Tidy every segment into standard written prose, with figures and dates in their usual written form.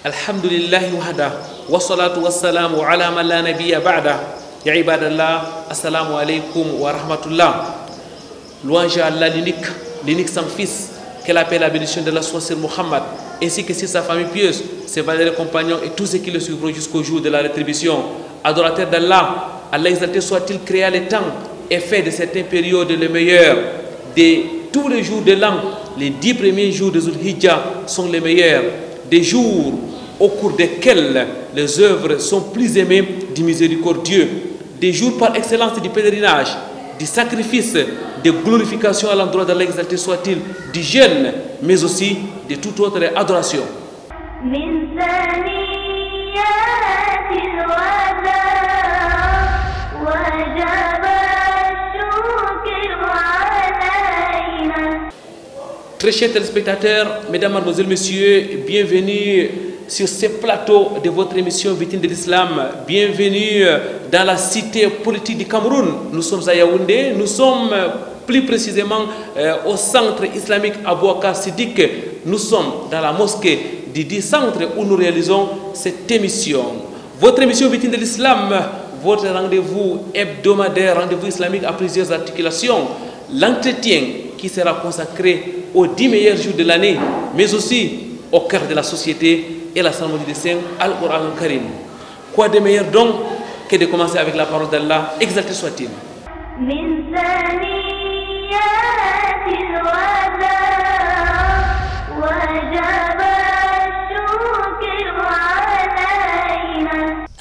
الحمد لله وحده والصلاة والسلام على من لا نبي بعده يا عباد الله السلام عليكم ورحمة الله. Louange à Allah l'unique sans fils, qu'elle appelle la bénédiction de la sur Muhammad, ainsi que sur sa famille pieuse, ses valeureux compagnons et tous ceux qui le suivront jusqu'au jour de la rétribution. Adorateur d'Allah, Allah exalté soit-il, créa les temps et fait de certaines périodes le meilleur. De tous les jours de l'an, les 10 premiers jours de Zulhijjah sont les meilleurs. Des jours au cours desquels les œuvres sont plus aimées du miséricordieux. Des jours par excellence du pèlerinage, du sacrifice, de glorification à l'endroit d'Allah exalté soit-il, du jeûne, mais aussi de toute autre adoration. Très chers téléspectateurs, mesdames, mademoiselles, messieurs, bienvenue sur ce plateau de votre émission Vitrine de l'Islam. Bienvenue dans la cité politique du Cameroun. Nous sommes à Yaoundé, nous sommes plus précisément au centre islamique Abouakar Siddiq. Nous sommes dans la mosquée du 10 centre où nous réalisons cette émission. Votre émission Vitrine de l'Islam, votre rendez-vous hebdomadaire, rendez-vous islamique à plusieurs articulations. L'entretien qui sera consacré aux 10 meilleurs jours de l'année, mais aussi au cœur de la société et la cérémonie des saints, Al-Qur'an al-Karim. Quoi de meilleur donc que de commencer avec la parole d'Allah, exalté soit-il.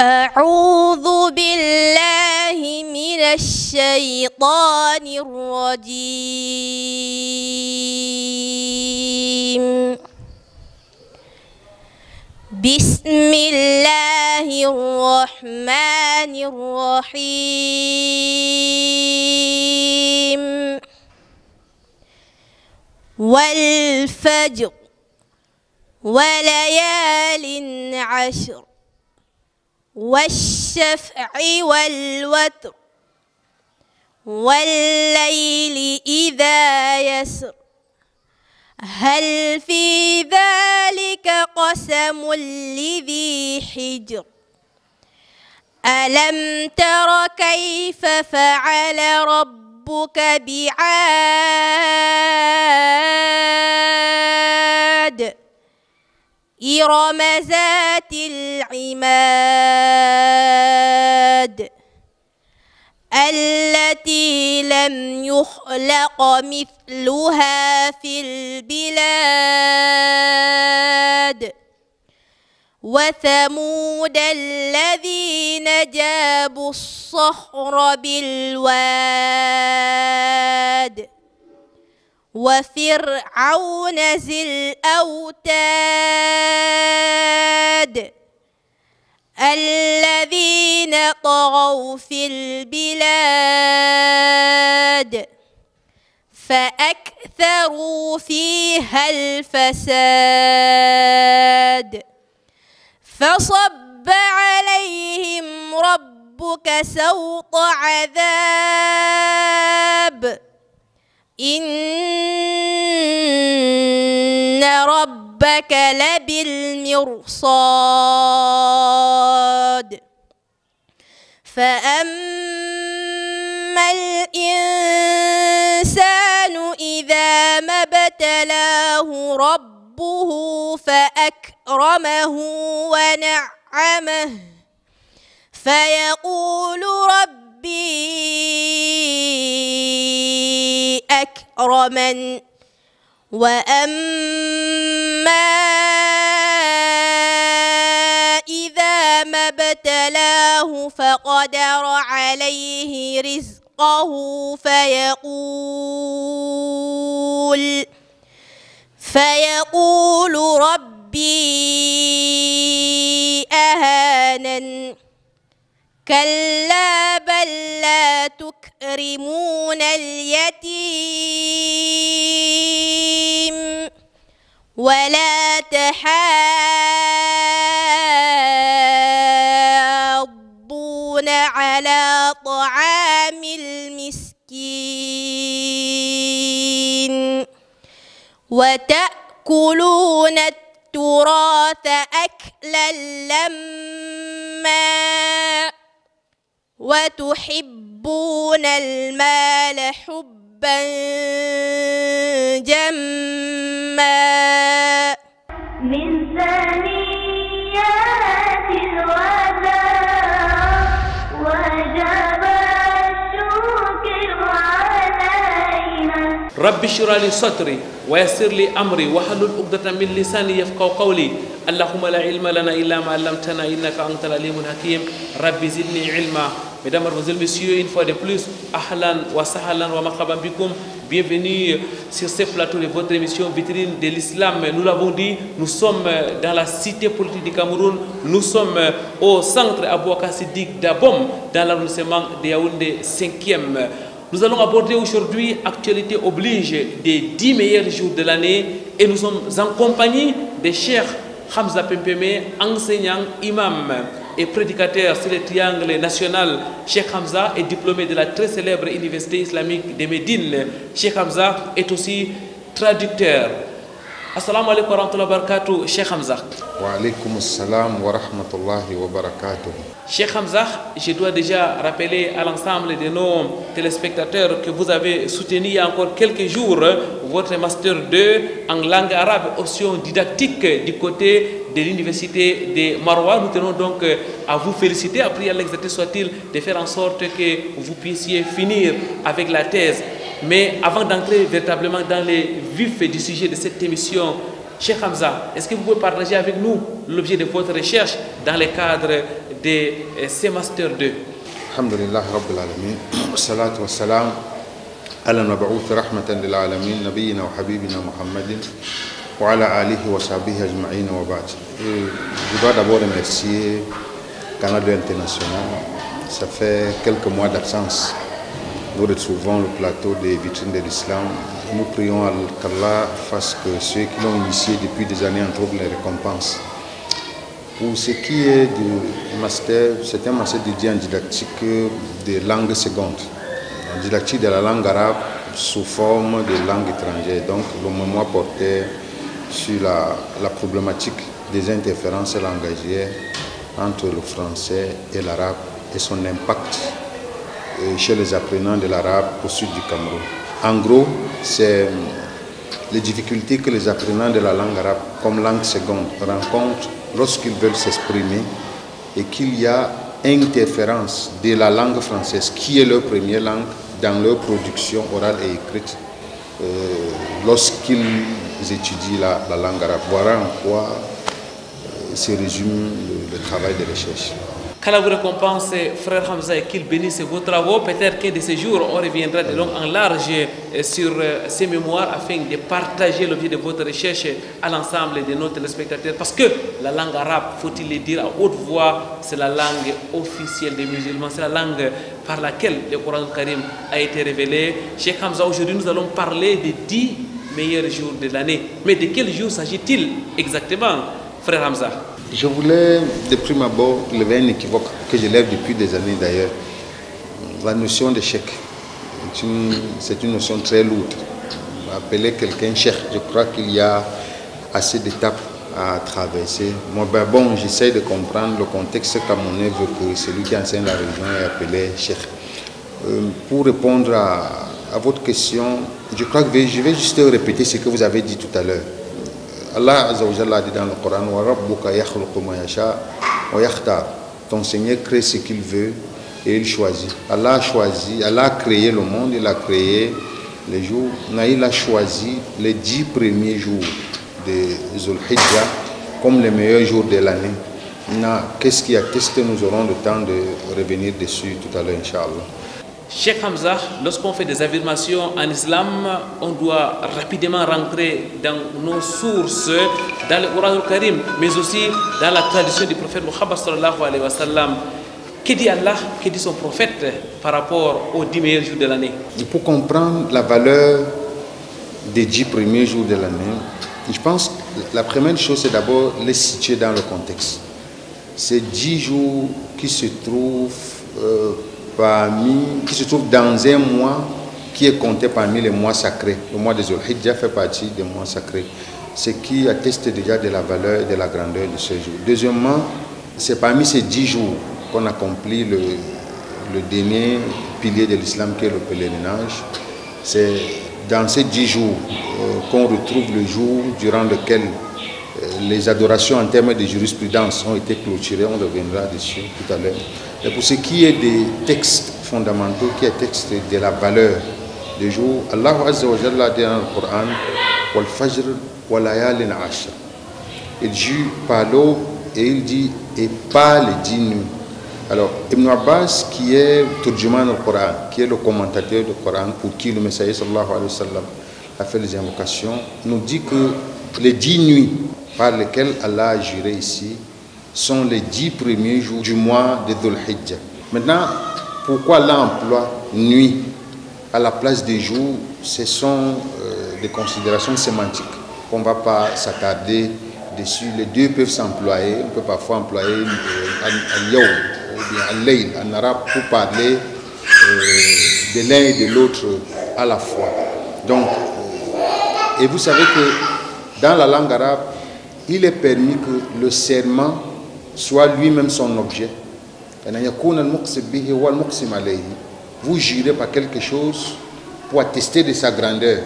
أعوذ بالله من الشيطان الرجيم. بسم الله الرحمن الرحيم. والفجر وليال عشر والشفع والوتر والليل إذا يسر هل في ذلك قسم لذي حجر ألم تر كيف فعل ربك بعاد إرم ذات العماد التي لم يخلق مثلها في البلاد وثمود الذين جابوا الصخر بالواد وفرعون ذي الأوتاد الذين طغوا في البلاد فأكثروا فيها الفساد فصب عليهم ربك سوط عذاب إن ربك لبالمرصاد فأما الإنسان إذا ما ابتلاه ربه فأكرمه ونعمه فيقول ربي أكرمن وأما إذا ما ابتلاه فقدر عليه رزقه فيقول ربي أهانن كلا بل لا تكرمون اليتيم ولا تحاضون على طعام المسكين وتأكلون التراث أكلا لما وتحبون المال حبا جما من ثنيات الوداع وجب الشكر علينا. رب اشرح لي صدري ويسر لي امري واحلل عقدة من لساني يفقهوا قولي. اللهم لا علم لنا الا ما علمتنا انك انت العليم الحكيم. ربي زدني علما. Mesdames, Mademoiselles, Messieurs, une fois de plus, ahlan wa sahlan wa marhaban bikoum. Bienvenue sur ce plateau de votre émission Vitrine de l'Islam. Nous l'avons dit, nous sommes dans la cité politique du Cameroun. Nous sommes au centre Abouaka Siddiq d'Abom, dans l'arrondissement de Yaoundé 5e. Nous allons aborder aujourd'hui, actualité oblige, des 10 meilleurs jours de l'année. Et nous sommes en compagnie de Cheikh Hamza Pempeme, enseignant, imam et prédicateur sur le triangle national. Cheikh Hamza est diplômé de la très célèbre université islamique de Médine. Cheikh Hamza est aussi traducteur. Assalamu alaikum wa rahmatullahi wa barakatuh, Cheikh Hamza. Wa alaikum assalam wa rahmatullahi wa barakatuh. Cheikh Hamza, je dois déjà rappeler à l'ensemble de nos téléspectateurs que vous avez soutenu il y a encore quelques jours votre Master 2 en langue arabe, option didactique du côté de l'université de Maroua. Nous tenons donc à vous féliciter, à prier à l'exalté soit-il, de faire en sorte que vous puissiez finir avec la thèse. Mais avant d'entrer véritablement dans les vifs du sujet de cette émission, Cheikh Hamza, est-ce que vous pouvez partager avec nous l'objet de votre recherche dans le cadre de ce Master 2? Alhamdulillah Rabbil Alamin, salatu wa salam ala mab'outh rahmatan lil alamin, nabiyyina wa habibina Muhammadin wa ala alihi wa sahbihi ajma'in wa ba'd. Je dois d'abord remercier Canada International. Ça fait quelques mois d'absence. Nous retrouvons le plateau des Vitrines de l'Islam. Nous prions qu'Allah fasse que ceux qui l'ont initié depuis des années en trouvent les récompenses. Pour ce qui est du master, c'est un master dédié en didactique des langues secondes, en didactique de la langue arabe sous forme de langue étrangère. Donc le mémoire portait sur la problématique des interférences langagières entre le français et l'arabe et son impact chez les apprenants de l'arabe au sud du Cameroun. En gros, c'est les difficultés que les apprenants de la langue arabe comme langue seconde rencontrent lorsqu'ils veulent s'exprimer et qu'il y a interférence de la langue française, qui est leur première langue, dans leur production orale et écrite, lorsqu'ils étudient la langue arabe. Voilà en quoi se résume le travail de recherche. Qu'Allah vous récompense, frère Hamza, et qu'il bénisse vos travaux. Peut-être qu'un de ces jours, on reviendra de long en large sur ces mémoires afin de partager l'objet de votre recherche à l'ensemble de nos téléspectateurs. Parce que la langue arabe, faut-il le dire à haute voix, c'est la langue officielle des musulmans. C'est la langue par laquelle le Coran Karim a été révélé. Cheikh Hamza, aujourd'hui, nous allons parler des 10 meilleurs jours de l'année. Mais de quel jour s'agit-il exactement, frère Hamza? Je voulais de prime abord lever un équivoque que je lève depuis des années d'ailleurs. La notion de cheikh, c'est une notion très lourde. Appeler quelqu'un cheikh, je crois qu'il y a assez d'étapes à traverser. Moi, bon, j'essaie de comprendre le contexte camerounais veut que celui qui enseigne la religion est appelé cheikh. Pour répondre à votre question, je crois que je vais juste répéter ce que vous avez dit tout à l'heure. Allah Azza wa Jalla dit dans le Coran, wa rabbuka yakhluqu ma yasha wa yakhtar. Ton Seigneur crée ce qu'il veut et il choisit. Allah a choisi, Allah a créé le monde, il a créé les jours. Il a choisi les 10 premiers jours de Zulhijjah comme les meilleurs jours de l'année. Qu'est-ce qui atteste? Nous aurons le temps de revenir dessus tout à l'heure, Inch'Allah. Cheikh Hamza, lorsqu'on fait des affirmations en islam, on doit rapidement rentrer dans nos sources, dans le Coran al-Karim, mais aussi dans la tradition du prophète Muhammad sallallahu alayhi wa sallam. Que dit Allah, que dit son prophète par rapport aux 10 meilleurs jours de l'année? Pour comprendre la valeur des 10 premiers jours de l'année, je pense que la première chose, c'est d'abord les situer dans le contexte. Ces 10 jours qui se trouvent dans un mois qui est compté parmi les mois sacrés. Le mois de Zulhijjah fait partie des mois sacrés. ce qui atteste déjà de la valeur et de la grandeur de ce jour. Deuxièmement, c'est parmi ces 10 jours qu'on accomplit le dernier pilier de l'islam qui est le pèlerinage. C'est dans ces 10 jours qu'on retrouve le jour durant lequel les adorations en termes de jurisprudence ont été clôturées. On reviendra dessus tout à l'heure. Et pour ce qui est des textes fondamentaux, qui est texte de la valeur du jour, Allah Azza wa Jalla dit dans le Coran wal fajr wa layalin ashr. Il jure par l'aube et il dit et par les 10 nuits. Alors, Ibn Abbas, qui est Turjuman du Coran, qui est le commentateur du Coran, pour qui le Messager sallallahu alayhi wa sallam a fait les invocations, nous dit que les 10 nuits par lesquelles Allah a juré ici sont les 10 premiers jours du mois de Dhul Hijjah. Maintenant, pourquoi Allah emploie nuit à la place des jours? Ce sont des considérations sémantiques qu'on ne va pas s'attarder dessus. Les deux peuvent s'employer. On peut parfois employer al-yawm ou bien al-layl en arabe pour parler de l'un et de l'autre à la fois. Donc, et vous savez que dans la langue arabe, il est permis que le serment soit lui-même son objet. Vous jurez par quelque chose pour attester de sa grandeur.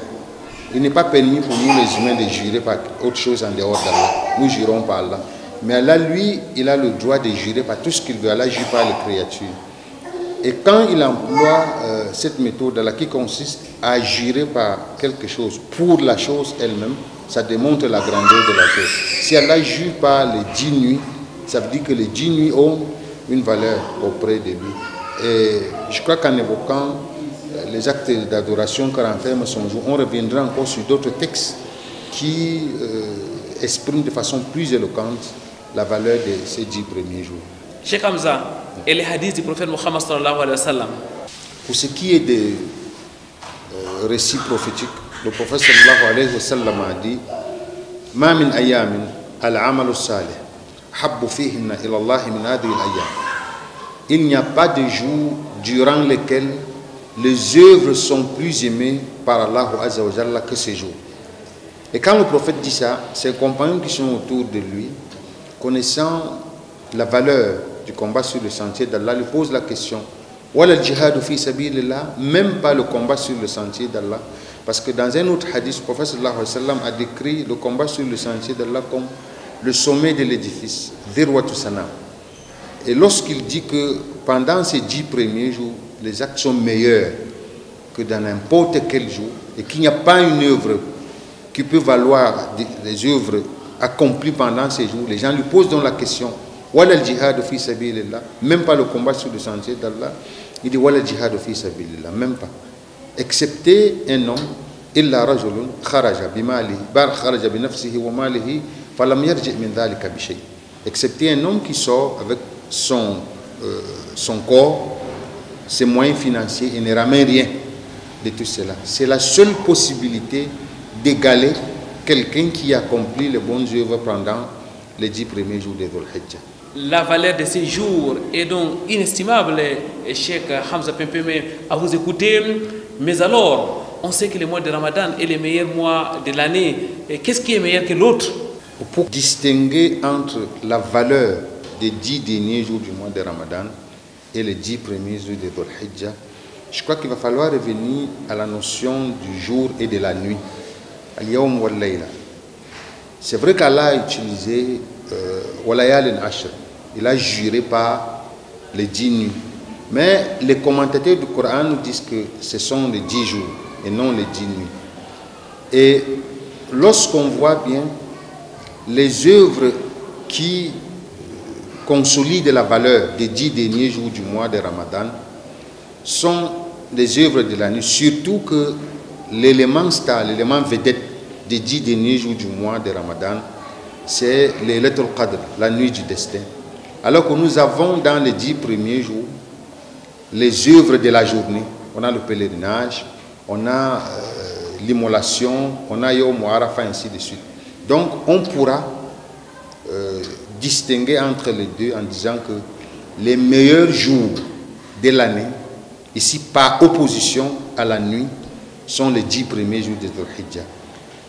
Il n'est pas permis pour nous les humains de jurer par autre chose en dehors d'Allah. Nous jurons par Allah. Mais Allah, lui, il a le droit de jurer par tout ce qu'il veut. Allah jure par les créatures. Et quand il emploie cette méthode-là qui consiste à jurer par quelque chose pour la chose elle-même, ça démontre la grandeur de la chose. Si Allah jure par les 10 nuits, ça veut dire que les 10 nuits ont une valeur auprès de lui. Et je crois qu'en évoquant les actes d'adoration qui renferment son jour, on reviendra encore sur d'autres textes qui expriment de façon plus éloquente la valeur de ces 10 premiers jours. Cheikh Hamza, et les hadiths du prophète Mohammed sallallahu alayhi wa sallam. Pour ce qui est des récits prophétiques, le prophète sallallahu alayhi wa sallam a dit Ma min ayamin al-amalu salih habbu fihinna ila Allah min hadhihi al-ayam. Il n'y a pas de jour durant lesquels les œuvres sont plus aimées par Allah Azza wa Jalla que ces jours. Et quand le prophète dit ça, ses compagnons qui sont autour de lui, connaissant la valeur du combat sur le sentier d'Allah, lui posent la question Wala al-jihadu fi sabilillah, même pas le combat sur le sentier d'Allah. Parce que dans un autre hadith, le prophète sallallahu alayhi wa sallam a décrit le combat sur le sentier d'Allah comme le sommet de l'édifice, Dhirwatu Sanam. Et lorsqu'il dit que pendant ces 10 premiers jours, les actes sont meilleurs que dans n'importe quel jour, et qu'il n'y a pas une œuvre qui peut valoir les œuvres accomplies pendant ces jours, les gens lui posent donc la question Wala al-jihadu fi sabilillah, même pas le combat sur le sentier d'Allah. Il dit Wala al-jihadu fi sabilillah, même pas. Excepté un homme, illa rajulun kharaja bimalihi, kharaja bi nafsihi wa malihi, falam yarji min dhalika bi shay. Excepté un homme qui sort avec son corps, ses moyens financiers, et ne ramène rien de tout cela. C'est la seule possibilité d'égaler quelqu'un qui accomplit les bonnes œuvres pendant les 10 premiers jours de Dhul Hijjah. La valeur de ces jours est donc inestimable, Cheikh Hamza Pempeme, à vous écouter. Mais alors, on sait que le mois de Ramadan est le meilleur mois de l'année. Qu'est-ce qui est meilleur que l'autre? Pour distinguer entre la valeur des 10 derniers jours du mois de Ramadan et les 10 premiers jours de Dhul Hijjah, je crois qu'il va falloir revenir à la notion du jour et de la nuit. Al-yawm wal layla. C'est vrai qu'Allah a utilisé walayalin ashr. Il a juré par les 10 nuits. Mais les commentateurs du Coran nous disent que ce sont les 10 jours et non les 10 nuits. Et lorsqu'on voit bien les œuvres qui consolident la valeur des 10 derniers jours du mois de Ramadan sont des œuvres de la nuit, surtout que l'élément star, l'élément vedette des 10 derniers jours du mois de Ramadan, c'est Laylatul Qadr, la nuit du destin. Alors que nous avons dans les 10 premiers jours les œuvres de la journée. On a le pèlerinage, on a l'immolation, on a Yawm Arafah, ainsi de suite. Donc on pourra distinguer entre les deux en disant que les meilleurs jours de l'année, ici par opposition à la nuit, sont les 10 premiers jours de Dhul Hijjah.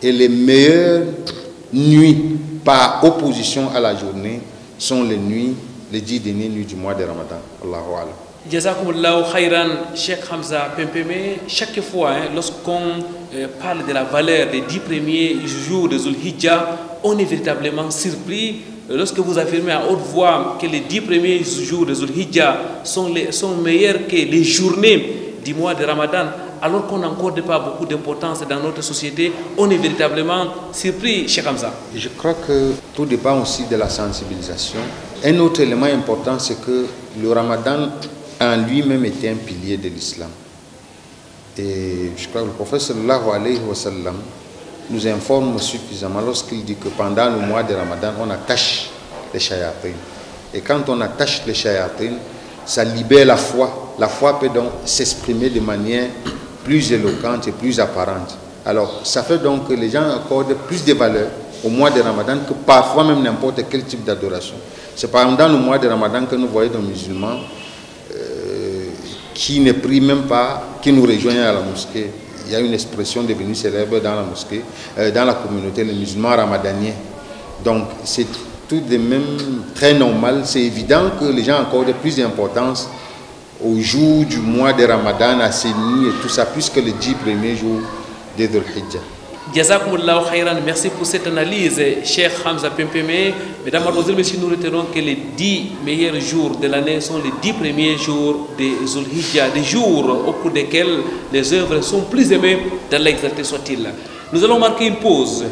Et les meilleures nuits par opposition à la journée sont les nuits, les 10 dernières nuits du mois de Ramadan. Allahu Alam. Jazakumullahu khairan, Cheikh Hamza Pempeme. Chaque fois, lorsqu'on parle de la valeur des 10 premiers jours de Zulhijjah, on est véritablement surpris. Lorsque vous affirmez à haute voix que les 10 premiers jours de Zulhijjah sont meilleurs que les journées du mois de Ramadan, alors qu'on n'accorde pas beaucoup d'importance dans notre société, on est véritablement surpris, Cheikh Hamza. Je crois que tout dépend aussi de la sensibilisation. Un autre élément important, c'est que le Ramadan en lui-même était un pilier de l'islam. Et je crois que le prophète sallallahu alayhi wa sallam nous informe suffisamment lorsqu'il dit que pendant le mois de Ramadan, on attache les shayatines. Et quand on attache les shayatines, ça libère la foi. La foi peut donc s'exprimer de manière plus éloquente et plus apparente. Alors, ça fait donc que les gens accordent plus de valeur au mois de Ramadan que parfois même n'importe quel type d'adoration. C'est par exemple dans le mois de Ramadan que nous voyons des musulmans qui ne prient même pas, qui nous rejoignent à la mosquée. Il y a une expression devenue célèbre dans la mosquée, dans la communauté, les musulmans ramadaniens. Donc, c'est tout de même très normal. C'est évident que les gens accordent plus d'importance au jour du mois de Ramadan, à ces nuits et tout ça, plus que les 10 premiers jours de Dhul Hijjah. Jazakumullahu khairan, merci pour cette analyse, Cheikh Hamza Pempeme. Mesdames, Mademoiselles, Messieurs, nous retenons que les 10 meilleurs jours de l'année sont les 10 premiers jours de Zulhijjah, des jours au cours desquels les œuvres sont plus aimées d'Allah exalté soit-il. Nous allons marquer une pause.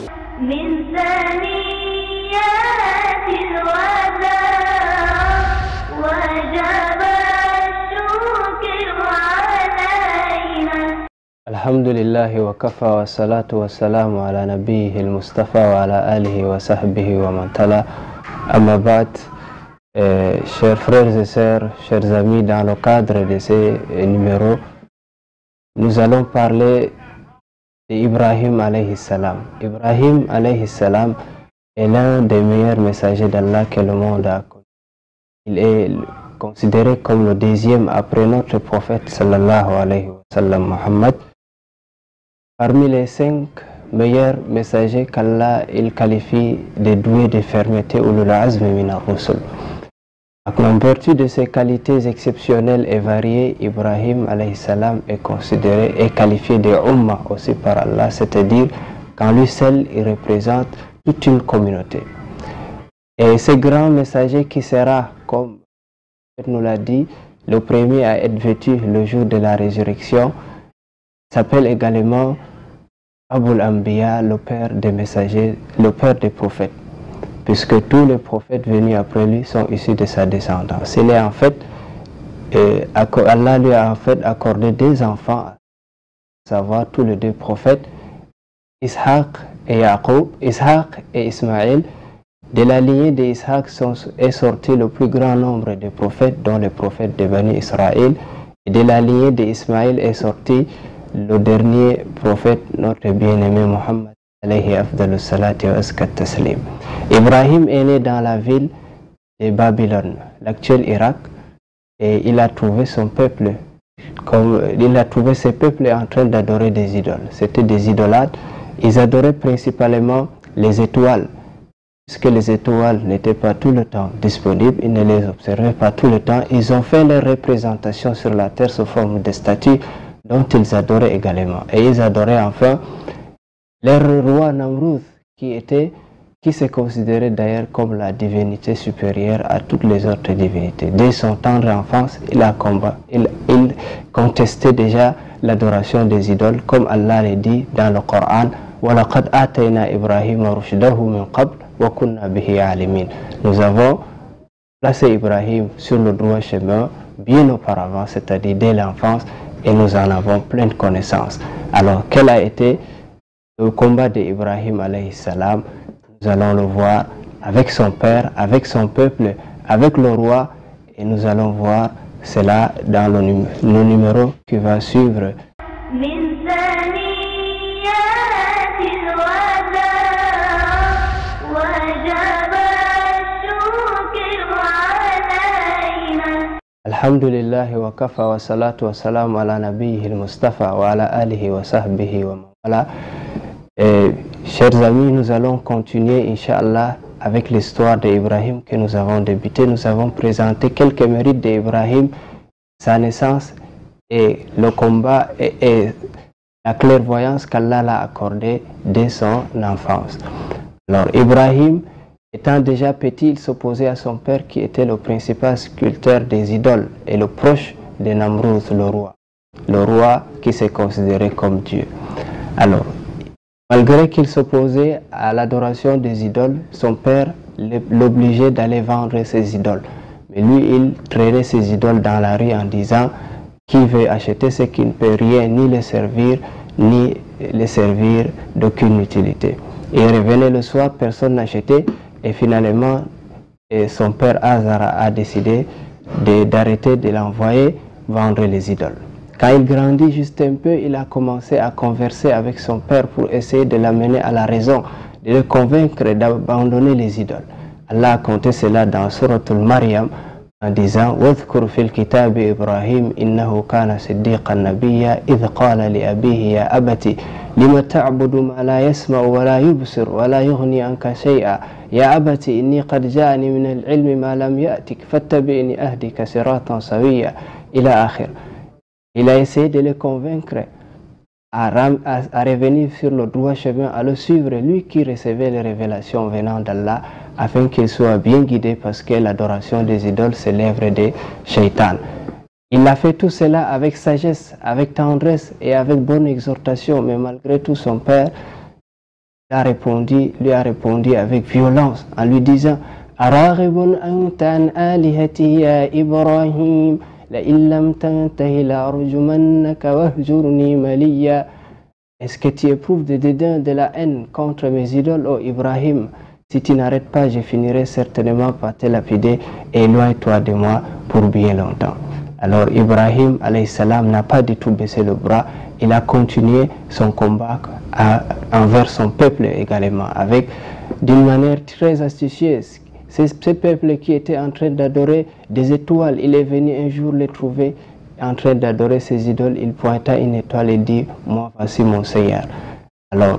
Alhamdulillah wa kafa wa salatu wa salamu ala nabiyhi al-Mustafa wa ala alihi wa sahbihi wa man tala. Amma ba'd, chers frères et sœurs, chers amis, dans le cadre de ces numéros, nous allons parler d'Ibrahim alayhi salam. Ibrahim alayhi salam est l'un des meilleurs messagers d'Allah que le monde a connu. Il est considéré comme le deuxième après notre prophète sallallahu alayhi wa sallam Muhammad. Parmi les 5 meilleurs messagers qu'Allah il qualifie de doués de fermeté ulul azmi min ar-rusul. En vertu de ses qualités exceptionnelles et variées, Ibrahim alayhi salam est considéré et qualifié de Ummah aussi par Allah, c'est-à-dire qu'en lui seul il représente toute une communauté. Et ce grand messager qui sera, comme nous l'a dit, le premier à être vêtu le jour de la résurrection, s'appelle également Abul Anbiya, le père des messagers, le père des prophètes, puisque tous les prophètes venus après lui sont issus de sa descendance. Il est en fait, Allah lui a en fait accordé 2 enfants, à savoir tous les 2 prophètes, Ishaq et Yaqub, Ishaq et Ismaël. De la lignée d'Ishaq est sorti le plus grand nombre de prophètes, dont les prophètes de Bani Israël, et de la lignée d'Ismaël est sorti le dernier prophète, notre bien-aimé Muhammad alayhi afdalus salati wa azkat taslim. Ibrahim est né dans la ville de Babylone, l'actuel Irak, et il a trouvé son peuple, ses peuples en train d'adorer des idoles. C'était des idolâtres. Ils adoraient principalement les étoiles, puisque les étoiles n'étaient pas tout le temps disponibles, ils ne les observaient pas tout le temps. Ils ont fait leur représentation sur la terre sous forme de statues dont ils adoraient également. Et ils adoraient enfin leur roi Namrud, qui se considérait d'ailleurs comme la divinité supérieure à toutes les autres divinités. Dès son tendre enfance, il contestait déjà l'adoration des idoles, comme Allah le dit dans le Coran. وَلَقَدْ آتَيْنَا إِبْرَاهِيمَ رُشْدَهُ مِنْ قَبْلُ وَكُنَّا بِهِ عَالِمِينَ. Nous avons placé Ibrahim sur le droit chemin bien auparavant, c'est-à-dire dès l'enfance, et nous en avons pleine connaissance. Alors, quel a été le combat d'Ibrahim alayhi salam? Nous allons le voir avec son père, avec son peuple, avec le roi, et nous allons voir cela dans le numéro qui va suivre. Alhamdulillah wa kafa wa salatu wa salam ala nabiyhi al-Mustafa wa ala alihi wa sahbihi wa mawala. Chers amis, nous allons continuer, Inch'Allah, avec l'histoire d'Ibrahim que nous avons débuté. Nous avons présenté quelques mérites d'Ibrahim, sa naissance et le combat et la clairvoyance qu'Allah l'a accordée dès son enfance. Alors, Ibrahim, étant déjà petit, il s'opposait à son père qui était le principal sculpteur des idoles et le proche de Namrouz, le roi qui s'est considéré comme Dieu. Alors, malgré qu'il s'opposait à l'adoration des idoles, son père l'obligeait d'aller vendre ses idoles. Mais lui, il traînait ses idoles dans la rue en disant qui veut acheter ce qui ne peut rien ni les servir d'aucune utilité. Il revenait le soir, personne n'achetait et finalement son père Azara a décidé d'arrêter de l'envoyer vendre les idoles. Quand il grandit juste un peu, il a commencé à converser avec son père pour essayer de l'amener à la raison, de le convaincre d'abandonner les idoles. Allah a compté cela dans Suratul Maryam en disant وَاذْكُرْ فِي الْكِتَابِ إِبْرَاهِيمَ إِنَّهُ كَانَ صِدِّيقًا نَبِيًّا إِذْ قَالَ لِأَبِيهِ يَا أَبَتِ لِمَ تَعْبُدُ مَا لَا يَسْمَعُ وَلَا يُبْصِرُ وَلَا يُغْنِي عَنْكَ شَيْئًا يَا أَبَتِ إِنِّي قَدْ جَاءَنِي مِنَ الْعِلْمِ مَا لَمْ يَأْتِكَ فَاتَّبِعْنِي أَهْدِكَ صِرَاطًا سَوِيًّا إلى آخر. Il a essayé de le convaincre à revenir sur le droit chemin, à le suivre, lui qui recevait les révélations venant d'Allah, afin qu'il soit bien guidé parce que l'adoration des idoles, c'est l'œuvre de Shaitan. Il a fait tout cela avec sagesse, avec tendresse et avec bonne exhortation, mais malgré tout son père lui a répondu avec violence en lui disant « Araghibun anta an alihati ya Ibrahim » Est-ce que tu éprouves des dédains, de la haine contre mes idoles, ô Ibrahim? Si tu n'arrêtes pas, je finirai certainement par te lapider et éloigne-toi de moi pour bien longtemps. Alors Ibrahim alayhi salam n'a pas du tout baissé le bras, il a continué son combat envers son peuple également, avec d'une manière très astucieuse. Ce peuple qui était en train d'adorer des étoiles, il est venu un jour les trouver en train d'adorer ces idoles. Il pointa une étoile et dit « Moi, voici mon Seigneur ». Alors,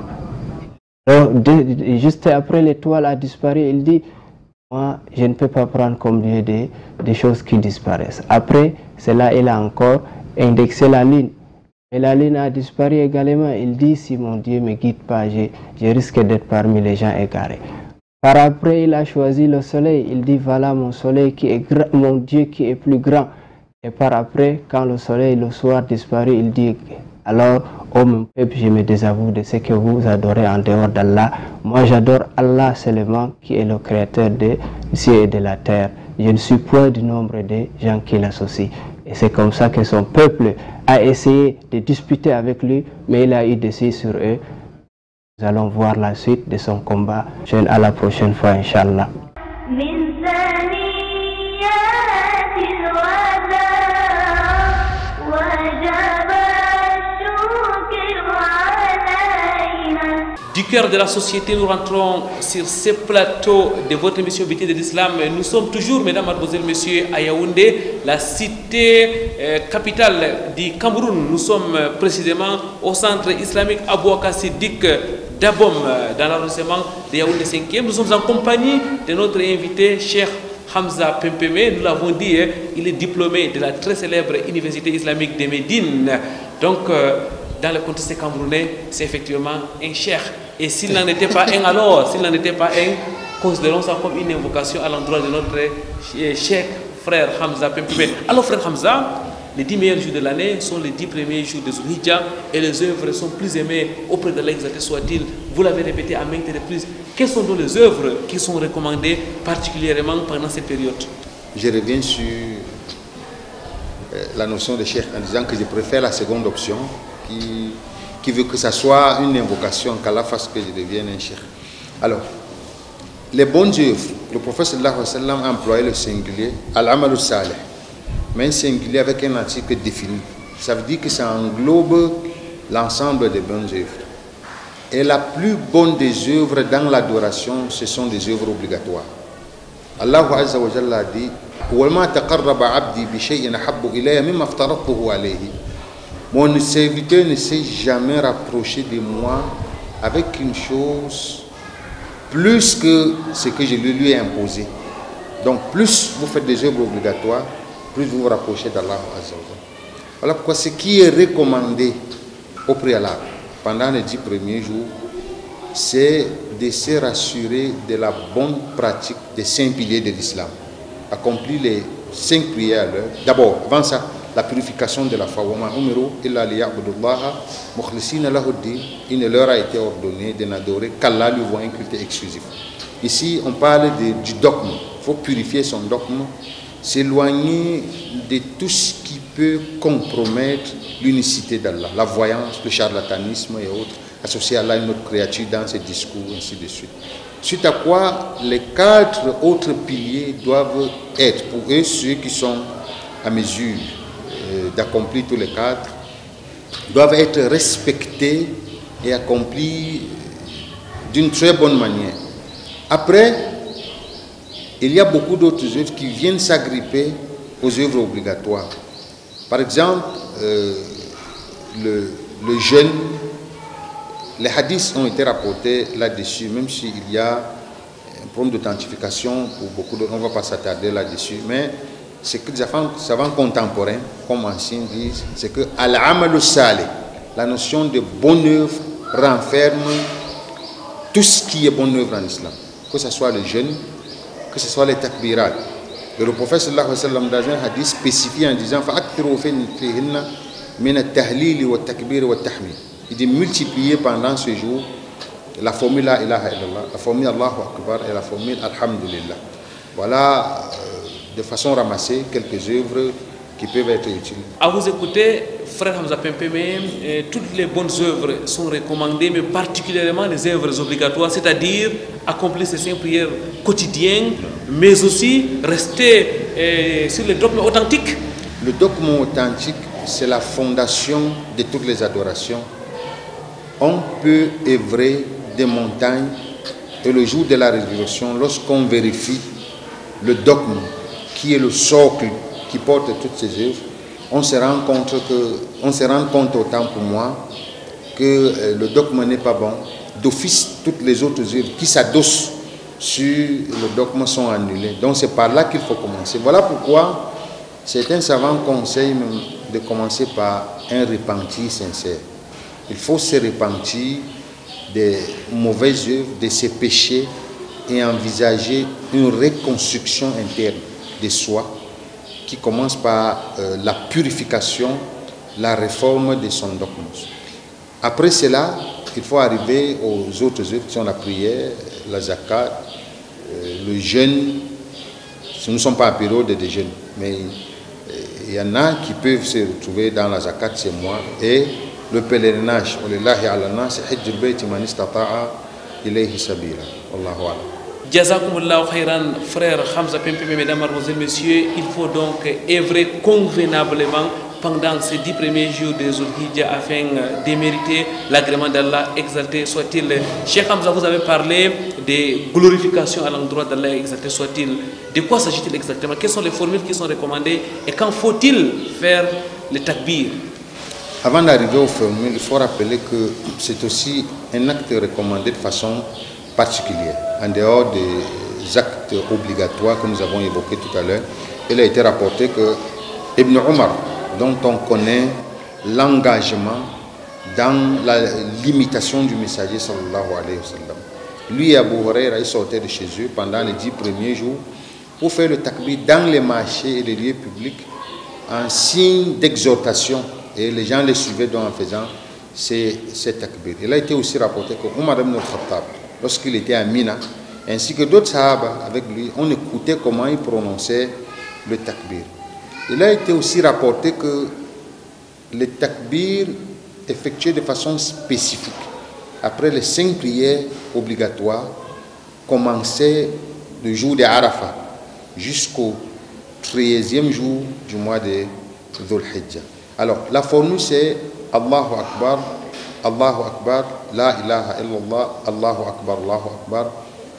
juste après l'étoile a disparu, il dit « Moi, je ne peux pas prendre comme Dieu des choses qui disparaissent ». Après, cela, il a encore indexé la lune. Et la lune a disparu également. Il dit « Si mon Dieu ne me guide pas, je risque d'être parmi les gens égarés ». Par après, il a choisi le soleil. Il dit, voilà mon soleil qui est grand, mon Dieu qui est plus grand. Et par après, quand le soleil le soir disparaît, il dit, alors, ô mon peuple, je me désavoue de ce que vous adorez en dehors d'Allah. Moi, j'adore Allah seulement, qui est le créateur des cieux et de la terre. Je ne suis point du nombre des gens qui l'associent. Et c'est comme ça que son peuple a essayé de disputer avec lui, mais il a eu dessus sur eux. Nous allons voir la suite de son combat. À la prochaine fois, Inch'Allah. Du cœur de la société, nous rentrons sur ce plateau de votre émission Vérité de l'Islam. Nous sommes toujours, mesdames, mademoiselles, messieurs, à Yaoundé, la cité capitale du Cameroun. Nous sommes précisément au centre islamique Abouaka Siddiq d'Abom, dans l'arrondissement de Yaoundé 5e. Nous sommes en compagnie de notre invité, Cheikh Hamza Pempeme. Nous l'avons dit, il est diplômé de la très célèbre université islamique de Médine. Donc, dans le contexte camerounais, c'est effectivement un cheikh. Et s'il n'en était pas un, alors, s'il n'en était pas un, considérons ça comme une invocation à l'endroit de notre cheikh frère Hamza Pempeme. Alors, frère Hamza, les 10 meilleurs jours de l'année sont les 10 premiers jours de Zulhijjah et les œuvres sont plus aimées auprès de l'exalté soit-il. Vous l'avez répété à maintes reprises. Quelles sont donc les œuvres qui sont recommandées particulièrement pendant cette période? Je reviens sur la notion de cheikh en disant que je préfère la seconde option qui veut que ça soit une invocation qu'Allah fasse que je devienne un cheikh. Alors, les bonnes œuvres, le prophète sallallahu alayhi wa sallam a employé le singulier al-amal salih, mais un singulier avec un article défini. Ça veut dire que ça englobe l'ensemble des bonnes œuvres. Et la plus bonne des œuvres dans l'adoration, ce sont des œuvres obligatoires. Allah Azza wa Jalla a dit وَمَا تَقَرَّبَ عَبْدِي بِشَيْءٍ أَحَبُّ إِلَيَّ مِمَّا افْتَرَضْتُهُ عَلَيْهِ. Mon serviteur ne s'est jamais rapproché de moi avec une chose plus que ce que je lui ai imposé. Donc plus vous faites des œuvres obligatoires, plus vous vous rapprochez d'Allah Azza wa Jalla. Voilà pourquoi ce qui est recommandé au préalable pendant les 10 premiers jours, c'est de se rassurer de la bonne pratique des 5 piliers de l'islam. Accomplir les 5 prières à l'heure. D'abord, avant ça, la purification de la foi. Il ne leur a été ordonné de n'adorer qu'Allah, lui voit un culte exclusif. Ici, on parle du dogme. Il faut purifier son dogme, s'éloigner de tout ce qui peut compromettre l'unicité d'Allah, la voyance, le charlatanisme et autres, associer Allah à une autre créature dans ses discours, ainsi de suite. Suite à quoi, les 4 autres piliers doivent être, pour eux, ceux qui sont à mesure d'accomplir tous les 4, doivent être respectés et accomplis d'une très bonne manière. Après, il y a beaucoup d'autres œuvres qui viennent s'agripper aux œuvres obligatoires. Par exemple, le jeûne, les hadiths ont été rapportés là-dessus, même s'il y a un problème d'authentification pour beaucoup d'autres, on ne va pas s'attarder là-dessus, mais ce que les savants contemporains, comme anciens disent, c'est que al-amalu salih, la notion de bonne œuvre renferme tout ce qui est bonne œuvre en islam, que ce soit le jeûne, que ce soit les takbirat. Le prophète sallallahu alayhi wa sallam dans un hadith spécifié en disant il dit multiplier pendant ce jour la formule la ilaha illallah, la formule Allahu Akbar et la formule Alhamdulillah. Voilà de façon ramassée quelques œuvres qui peuvent être utiles. À vous écouter, frère Hamza Pempeme, toutes les bonnes œuvres sont recommandées, mais particulièrement les œuvres obligatoires, c'est-à-dire accomplir ces 5 prières quotidiennes, mais aussi rester sur le dogme authentique. Le dogme authentique, c'est la fondation de toutes les adorations. On peut œuvrer des montagnes et le jour de la résurrection, lorsqu'on vérifie le dogme qui est le socle qui porte toutes ces œuvres, on se rend compte autant pour moi que le dogme n'est pas bon. D'office, toutes les autres œuvres qui s'adossent sur le dogme sont annulées. Donc c'est par là qu'il faut commencer. Voilà pourquoi certains savants conseillent même de commencer par un repentir sincère. Il faut se repentir des mauvaises œuvres, de ses péchés et envisager une reconstruction interne de soi qui commence par la purification, la réforme de son dogme. Après cela, il faut arriver aux autres œuvres qui sont la prière, la zakat, le jeûne. Nous ne sommes pas en période de jeûne, mais il y en a qui peuvent se retrouver dans la zakat, c'est moi, et le pèlerinage. Jazakumullahu khairan, frère Hamza Pempeme, mesdames, mademoiselles, messieurs, il faut donc œuvrer convenablement pendant ces 10 premiers jours de Zulhijjah afin d'émériter l'agrément d'Allah, exalté soit-il. Cheikh Hamza, vous avez parlé de glorification à l'endroit d'Allah, exalté soit-il. De quoi s'agit-il exactement? Quelles sont les formules qui sont recommandées et quand faut-il faire le takbir? Avant d'arriver aux formules, il faut rappeler que c'est aussi un acte recommandé de façon particulière. En dehors des actes obligatoires que nous avons évoqués tout à l'heure, il a été rapporté que Ibn Omar, dont on connaît l'engagement dans la limitation du messager sallallahu alayhi wa sallam, lui et Abu Huraira, ils sortaient de chez eux pendant les 10 premiers jours pour faire le takbir dans les marchés et les lieux publics en signe d'exhortation, et les gens les suivaient donc en faisant ces takbir. Il a été aussi rapporté que Omar ibn al-Khattab, lorsqu'il était à Mina, ainsi que d'autres sahaba avec lui, on écoutait comment il prononçait le takbir. Il a été aussi rapporté que le takbir effectué de façon spécifique après les 5 prières obligatoires commençait le jour de Arafat jusqu'au 13e jour du mois de Dhul Hijjah. Alors la formule c'est Allahu Akbar, La ilaha illallah, Allahu Akbar,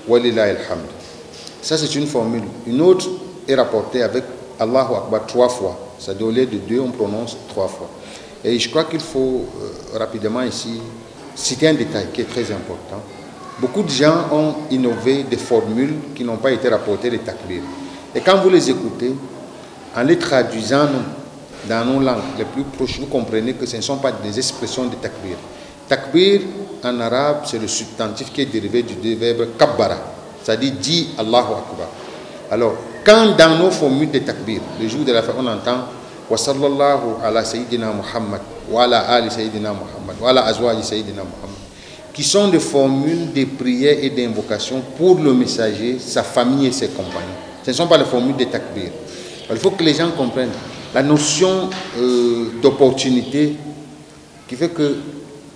Walillahi alhamd. Ça c'est une formule. Une autre est rapportée avec Allahu Akbar 3 fois. C'est-à-dire au lieu de 2, on prononce 3 fois. Et je crois qu'il faut rapidement ici citer un détail qui est très important. Beaucoup de gens ont innové des formules qui n'ont pas été rapportées des takbir. Et quand vous les écoutez, en les traduisant dans nos langues les plus proches, vous comprenez que ce ne sont pas des expressions de takbir. Takbir, en arabe, c'est le substantif qui est dérivé du verbe kabbara, c'est-à-dire dit Allahu Akbar. Alors, quand dans nos formules de takbir, le jour de la fête, on entend wa sallallahu ala sayyidina Muhammad, wa ala ali sayyidina Muhammad, wa ala azwaji sayyidina Muhammad, qui sont des formules de prière et d'invocation pour le messager, sa famille et ses compagnons. Ce ne sont pas les formules de takbir. Il faut que les gens comprennent la notion d'opportunité qui fait que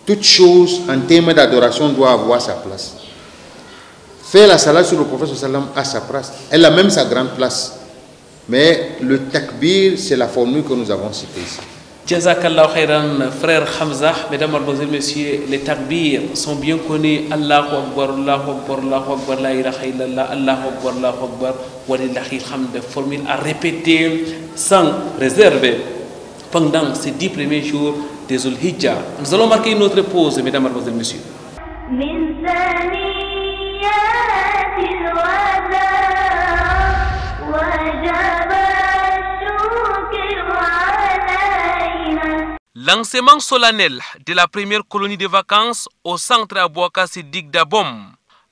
toute chose en termes d'adoration doit avoir sa place. Faire la salat sur le prophète sallam a sa place. Elle a même sa grande place. Mais le takbir, c'est la formule que nous avons citée ici. Jazakallah khairan, frère Hamza. Mesdames, mademoiselles, messieurs, les takbir sont bien connus. Allahu Akbar, Allahu Akbar, Allahu Akbar, la ilaha illallah, Allahu Akbar, Allahu Akbar, walillahi hamd. Formule à répéter sans réserve pendant ces 10 premiers jours des Zulhijja. Nous allons marquer une autre pause, mesdames, mademoiselles, messieurs. Lancement solennel de la première colonie de vacances au centre Abouaka Siddiq Dabom.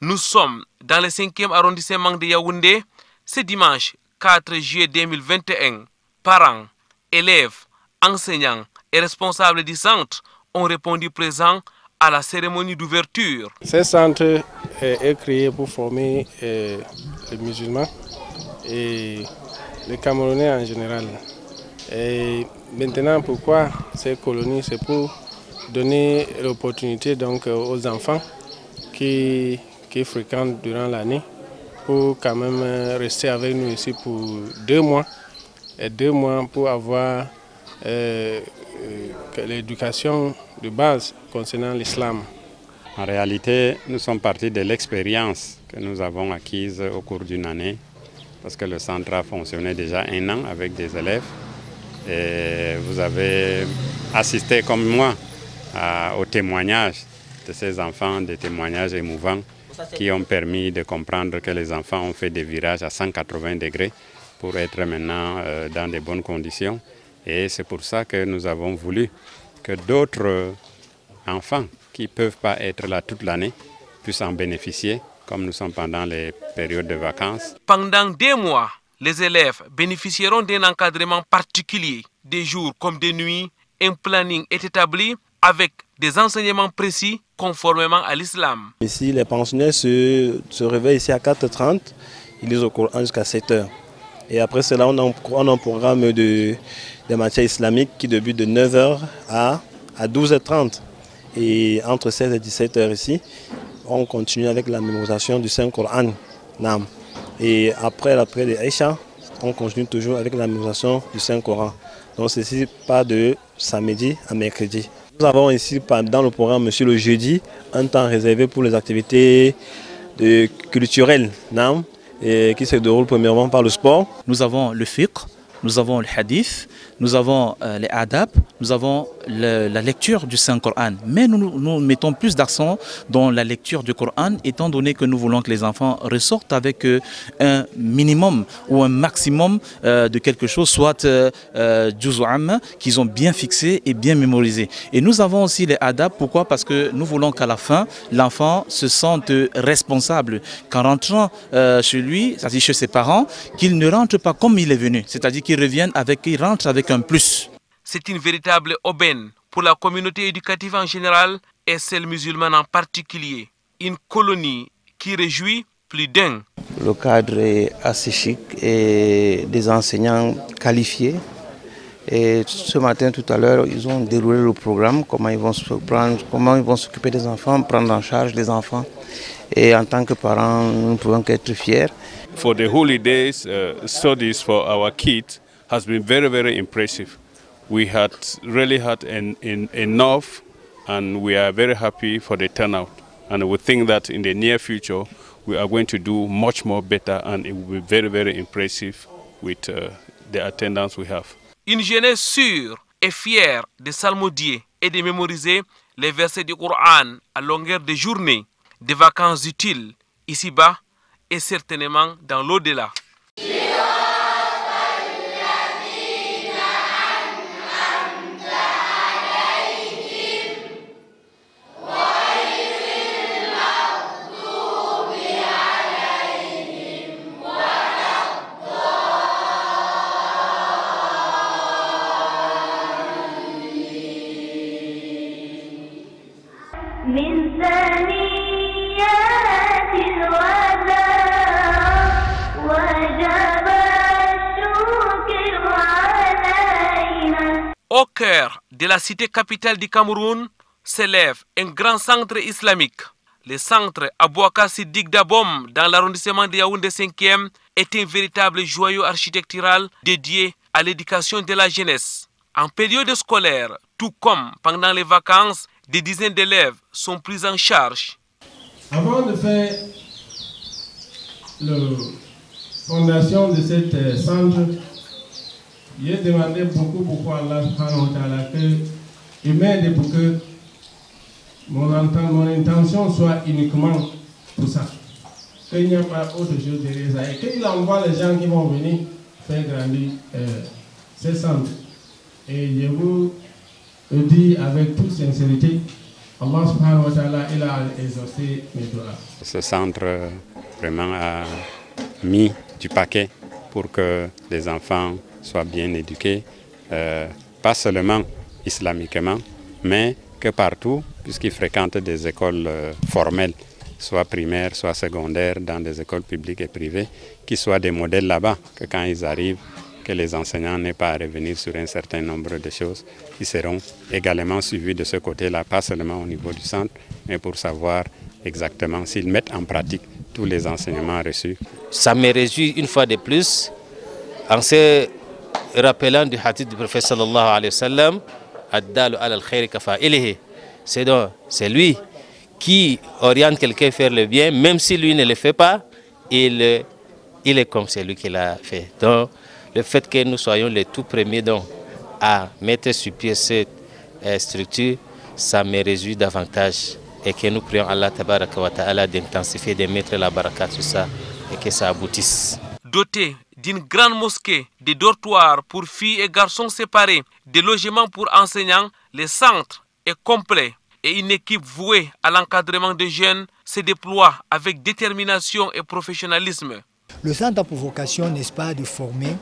Nous sommes dans le 5e arrondissement de Yaoundé. Ce dimanche 4 juillet 2021. Parents, élèves, enseignants et responsables du centre ont répondu présents à la cérémonie d'ouverture. Ce centre est créé pour former les musulmans et les Camerounais en général. Et maintenant, pourquoi ces colonies? C'est pour donner l'opportunité donc aux enfants qui fréquentent durant l'année pour quand même rester avec nous ici pour 2 mois. Et 2 mois pour avoir l'éducation de base concernant l'islam. En réalité, nous sommes partis de l'expérience que nous avons acquise au cours d'une année, parce que le centre a fonctionné déjà 1 an avec des élèves. Et vous avez assisté comme moi aux témoignages de ces enfants, des témoignages émouvants qui ont permis de comprendre que les enfants ont fait des virages à 180 degrés pour être maintenant dans de bonnes conditions. Et c'est pour ça que nous avons voulu que d'autres enfants qui ne peuvent pas être là toute l'année puissent en bénéficier, comme nous sommes pendant les périodes de vacances. Pendant 2 mois, les élèves bénéficieront d'un encadrement particulier. Des jours comme des nuits, un planning est établi avec des enseignements précis conformément à l'islam. Ici, les pensionnaires se réveillent ici à 4h30, ils lisent au Coran jusqu'à 7h. Et après cela, on a un programme de matières islamiques qui débute de 9h à 12h30. Et entre 16 et 17h ici, on continue avec la mémorisation du Saint-Coran. Et après la prière de Aïcha, on continue toujours avec la mémorisation du Saint-Coran. Donc ceci part de samedi à mercredi. Nous avons ici dans le programme, monsieur, le jeudi, un temps réservé pour les activités culturelles qui se déroulent premièrement par le sport. Nous avons le fiqh, nous avons le hadith, nous avons les adab, nous avons la lecture du Saint-Coran. Mais nous mettons plus d'accent dans la lecture du Coran, étant donné que nous voulons que les enfants ressortent avec un minimum ou un maximum de quelque chose, soit juz'am, qu'ils ont bien fixé et bien mémorisé. Et nous avons aussi les adab. Pourquoi? Parce que nous voulons qu'à la fin, l'enfant se sente responsable. Qu'en rentrant chez lui, c'est-à-dire chez ses parents, qu'il ne rentre pas comme il est venu. C'est-à-dire qu'il rentre avec un plus. C'est une véritable aubaine pour la communauté éducative en général et celle musulmane en particulier. Une colonie qui réjouit plus d'un. Le cadre est assez chic et des enseignants qualifiés. Et ce matin, tout à l'heure, ils ont déroulé le programme, comment ils vont s'occuper des enfants, prendre en charge les enfants. Et en tant que parents, nous ne pouvons qu'être fiers. For the holidays, studies for our kids has been very, very impressive. We had really had enough, and we are very happy for the turnout. And we think that in the near future, we are going to do much more better, and it will be very, very impressive with the attendance we have. Une jeunesse sûre et fière de psalmodier et de mémoriser les versets du Coran à longueur de journée, des vacances utiles ici-bas et certainement dans l'au-delà. من ثنيات الوداع وجب الشكر علينا. Au cœur de la cité capitale du Cameroun s'élève un grand centre islamique. Le centre Abouakar Siddiq Dabom dans l'arrondissement de Yaoundé 5e est un véritable joyau architectural dédié à l'éducation de la jeunesse. En période scolaire, tout comme pendant les vacances, des dizaines d'élèves sont pris en charge. Avant de faire la fondation de cet centre, j'ai demandé beaucoup à Allah subhanahu wa ta'ala qu'il m'aide pour que mon intention soit uniquement pour ça. Qu'il n'y a pas autre chose derrière ça. Et qu'il envoie les gens qui vont venir faire grandir ce centre. Et je vous le dis avec toute sincérité, Allah subhanahu wa ta'ala, il a exaucé mes doigts. Ce centre vraiment a mis du paquet pour que les enfants soient bien éduqués, pas seulement islamiquement, mais que partout, puisqu'ils fréquentent des écoles formelles, soit primaires, soit secondaires, dans des écoles publiques et privées, qui soient des modèles là-bas, que quand ils arrivent, que les enseignants n'aient pas à revenir sur un certain nombre de choses, qui seront également suivis de ce côté-là, pas seulement au niveau du centre, mais pour savoir exactement s'ils mettent en pratique tous les enseignements reçus. Ça me réjouit une fois de plus, en se rappelant du hadith du prophète sallallahu alayhi wa sallam, Ad-dalu ala al-khayri kafa'ilihi. C'est lui qui oriente quelqu'un à faire le bien, même si lui ne le fait pas, il est comme celui qui l'a fait. Donc, le fait que nous soyons les tout premiers donc, à mettre sur pied cette structure, ça me réjouit davantage. Et que nous prions Allah tabaraka wa ta'ala d'intensifier, de mettre la baraka sur ça et que ça aboutisse. Doté d'une grande mosquée, des dortoirs pour filles et garçons séparés, des logements pour enseignants, le centre est complet et une équipe vouée à l'encadrement des jeunes se déploie avec détermination et professionnalisme. Le centre a pour vocation, n'est-ce pas, de former,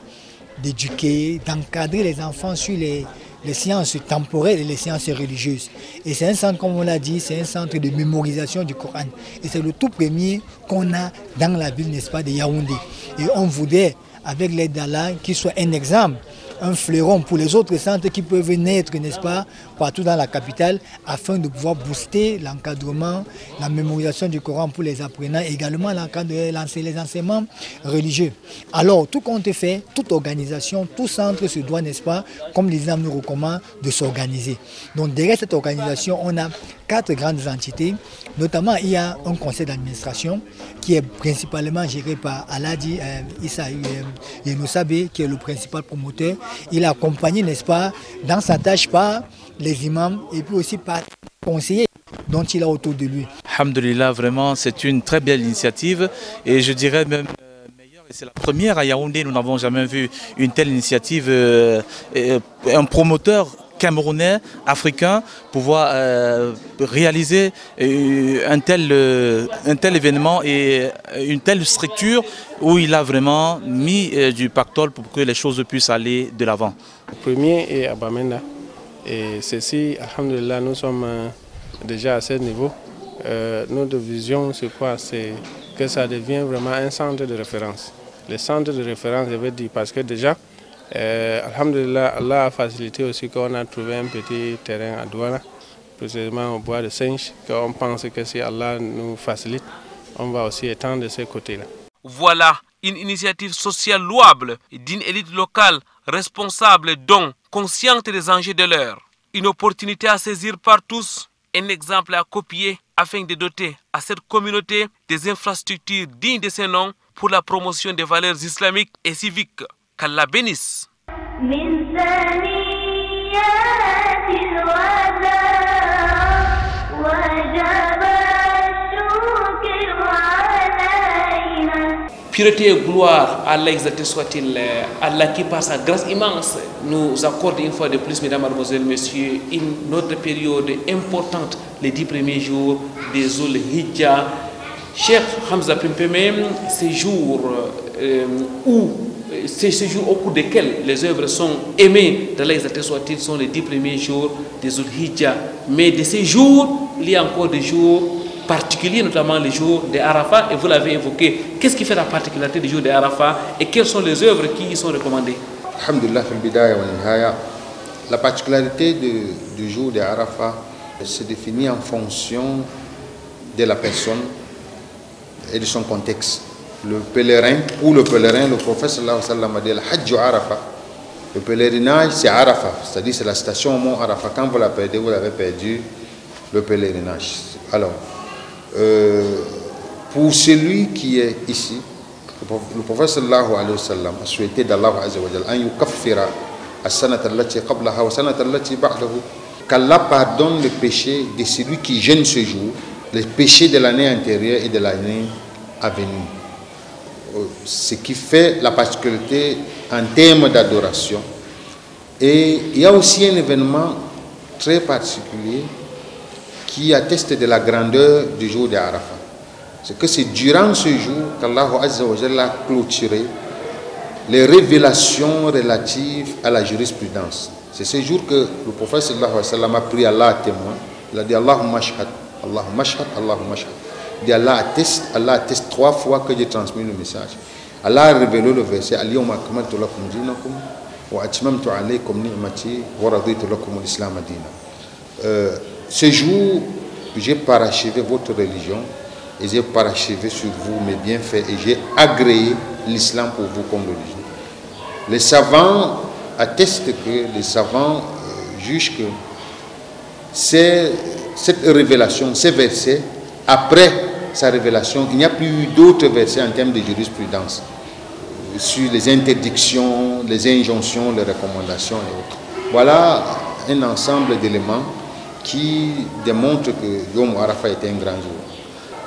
d'éduquer, d'encadrer les enfants sur les sciences temporelles et les sciences religieuses. Et c'est un centre, comme on l'a dit, c'est un centre de mémorisation du Coran. Et c'est le tout premier qu'on a dans la ville, n'est-ce pas, de Yaoundé. Et on voudrait, avec l'aide d'Allah, qu'il soit un exemple, un fleuron pour les autres centres qui peuvent naître, n'est-ce pas, partout dans la capitale, afin de pouvoir booster l'encadrement, la mémorisation du Coran pour les apprenants, et également les enseignements religieux. Alors, tout compte fait, toute organisation, tout centre se doit, n'est-ce pas, comme l'islam nous recommande, de s'organiser. Donc, derrière cette organisation, on a 4 grandes entités. Notamment, il y a un conseil d'administration qui est principalement géré par Aladi Issa Yenousabe, qui est le principal promoteur. Il est accompagné, n'est-ce pas, dans sa tâche par les imams et puis aussi par les conseillers dont il a autour de lui. Alhamdulillah, vraiment, c'est une très belle initiative et je dirais même meilleure. C'est la première à Yaoundé, nous n'avons jamais vu une telle initiative, un promoteur camerounais, africain, pouvoir réaliser un tel événement et une telle structure où il a vraiment mis du pactole pour que les choses puissent aller de l'avant. Le premier est à Bamenda et ceci, alhamdulillah, nous sommes déjà à ce niveau. Notre vision, c'est quoi? C'est que ça devient vraiment un centre de référence. Le centre de référence, je veux dire, parce que déjà, alhamdulillah, Allah a facilité aussi qu'on a trouvé un petit terrain à Douala, précisément au bois de Singe, qu'on pense que si Allah nous facilite, on va aussi étendre de ce côté-là. Voilà une initiative sociale louable d'une élite locale responsable dont consciente des enjeux de l'heure. Une opportunité à saisir par tous, un exemple à copier afin de doter à cette communauté des infrastructures dignes de ce nom pour la promotion des valeurs islamiques et civiques. Qu'Allah bénisse. من ثنيات الوداع وجب الشكر علينا. Pureté et gloire à Allah exalté soit-il, Allah qui par sa grâce immense nous accorde une fois de plus, mesdames, mademoiselles, messieurs, une autre période importante, les 10 premiers jours des Zul Hijja. Cheikh Hamza Pimpeme, ces jours au cours desquels les œuvres sont aimées d'Allah exalté soit-il sont les 10 premiers jours des Zul Hijja. Mais de ces jours, il y a encore des jours particuliers, notamment les jours de Arafat, et vous l'avez évoqué. Qu'est-ce qui fait la particularité du jour de Arafat et quelles sont les œuvres qui y sont recommandées? Alhamdulillah, la particularité du jour de Arafat se définit en fonction de la personne et de son contexte. Le pèlerin, ou le pèlerin, le prophète sallallahu alayhi wa sallam a dit Al-Hajj Arafat. Le pèlerinage, c'est Arafat, c'est-à-dire c'est la station au mont Arafat. Quand vous la perdez, vous l'avez perdu, le pèlerinage. Alors, pour celui qui est ici, le prophète sallallahu alayhi wa sallam a souhaité d'Allah azza wa jalla an yukaffira as-sanata allati qablaha wa sanata allati ba'dahu, qu'Allah pardonne le péché de celui qui jeûne ce jour, les péchés de l'année antérieure et de l'année à venir. Ce qui fait la particularité en termes d'adoration. Et il y a aussi un événement très particulier qui atteste de la grandeur du jour de Arafat. C'est que c'est durant ce jour qu'Allah Azza wa Jalla a clôturé les révélations relatives à la jurisprudence. C'est ce jour que le prophète sallallahu alayhi wa sallam a pris Allah à témoin. Il a dit Allahumma shahad, Allahumma shahad, Allahumma shahad. Il dit Allah atteste 3 fois que j'ai transmis le message. Allah a révélé le verset Al-yawma akmaltu lakum dinakum wa atmamtu alaykum ni'mati wa raditu lakum al-islam dina. Ce jour, j'ai parachevé votre religion et j'ai parachevé sur vous mes bienfaits et j'ai agréé l'islam pour vous comme religion. Les savants attestent que, les savants jugent que cette révélation, ces versets, après sa révélation, il n'y a plus eu d'autres versets en termes de jurisprudence sur les interdictions, les injonctions, les recommandations et autres. Voilà un ensemble d'éléments qui démontrent que Yom Arafat était un grand jour.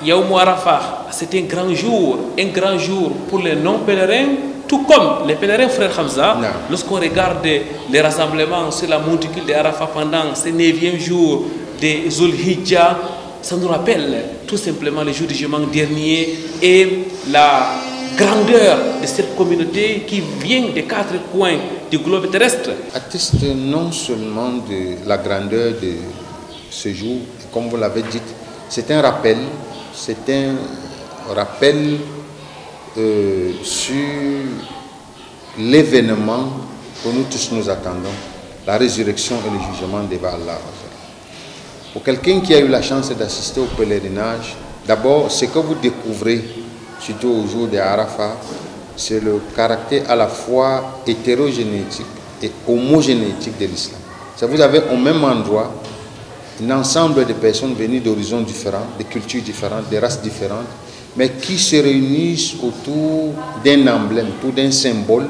Yom Arafat, c'est un grand jour pour les non-pèlerins, tout comme les pèlerins, frère Hamza. Lorsqu'on regarde les rassemblements sur la monticule d'Arafat pendant ce 9e jour de Zul Hijja, ça nous rappelle tout simplement le jour du jugement dernier et la grandeur de cette communauté qui vient des 4 coins du globe terrestre. Atteste non seulement de la grandeur de ce jour, comme vous l'avez dit, c'est un rappel sur l'événement que nous tous nous attendons, la résurrection et le jugement devant Allah. Pour quelqu'un qui a eu la chance d'assister au pèlerinage, d'abord, ce que vous découvrez, surtout au jour de Arafat, c'est le caractère à la fois hétérogénétique et homogénétique de l'islam. Vous avez au même endroit un ensemble de personnes venues d'horizons différents, de cultures différentes, de races différentes, mais qui se réunissent autour d'un emblème, autour d'un symbole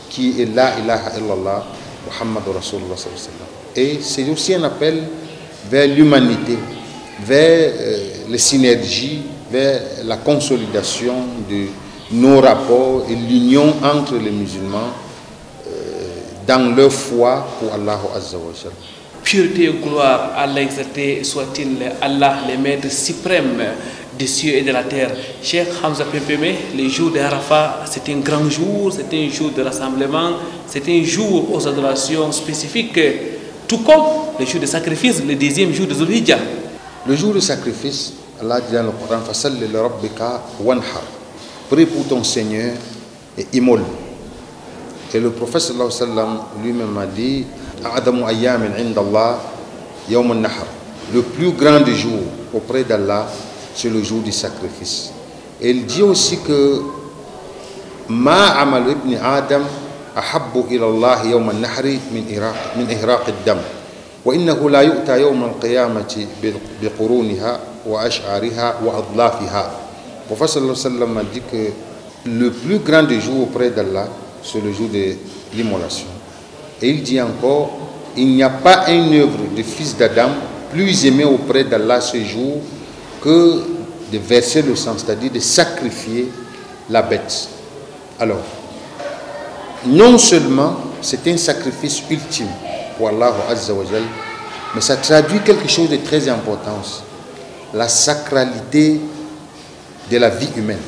qui est la ilaha illallah, Muhammad Rasulullah sallallahu alayhi wa sallam. Et c'est aussi un appel vers l'humanité, vers les synergies, vers la consolidation de nos rapports et l'union entre les musulmans dans leur foi pour Allah Azza wa Jalla. Pureté et gloire, Allah exalté soit-il, Allah, le maître suprême des cieux et de la terre. Cheikh Hamza Pimpeme, le jour de Arafat, c'est un grand jour, c'est un jour de rassemblement, c'est un jour aux adorations spécifiques, tout comme le jour de sacrifice, le 10e jour de Zul Hijja. Le jour de sacrifice, Allah dit dans le Coran, Fasalli li rabbika wanhar. Prie pour ton Seigneur et immole. Et le prophète sallallahu alayhi wa sallam lui-même a dit, A'adamu ayyamin indallah yawm an-nahr. Le plus grand des jours auprès d'Allah, c'est le jour du sacrifice. Et il dit aussi que Ma amal ibn Adam ahabbu ila Allah yawm an-nahri min ihraq ad-dam. Wa innahu la yu'ta yawm al-qiyamati bi quruniha wa ash'ariha wa adlafiha. Le prophète sallallahu alayhi wa sallam a dit que le plus grand des jours auprès d'Allah, c'est le jour de l'immolation. Et il dit encore, il n'y a pas une œuvre de fils d'Adam plus aimé auprès d'Allah ce jour que de verser le sang, c'est-à-dire de sacrifier la bête. Alors, non seulement c'est un sacrifice ultime pour Allah Azza wa Jal, mais ça traduit quelque chose de très important, la sacralité de la vie humaine.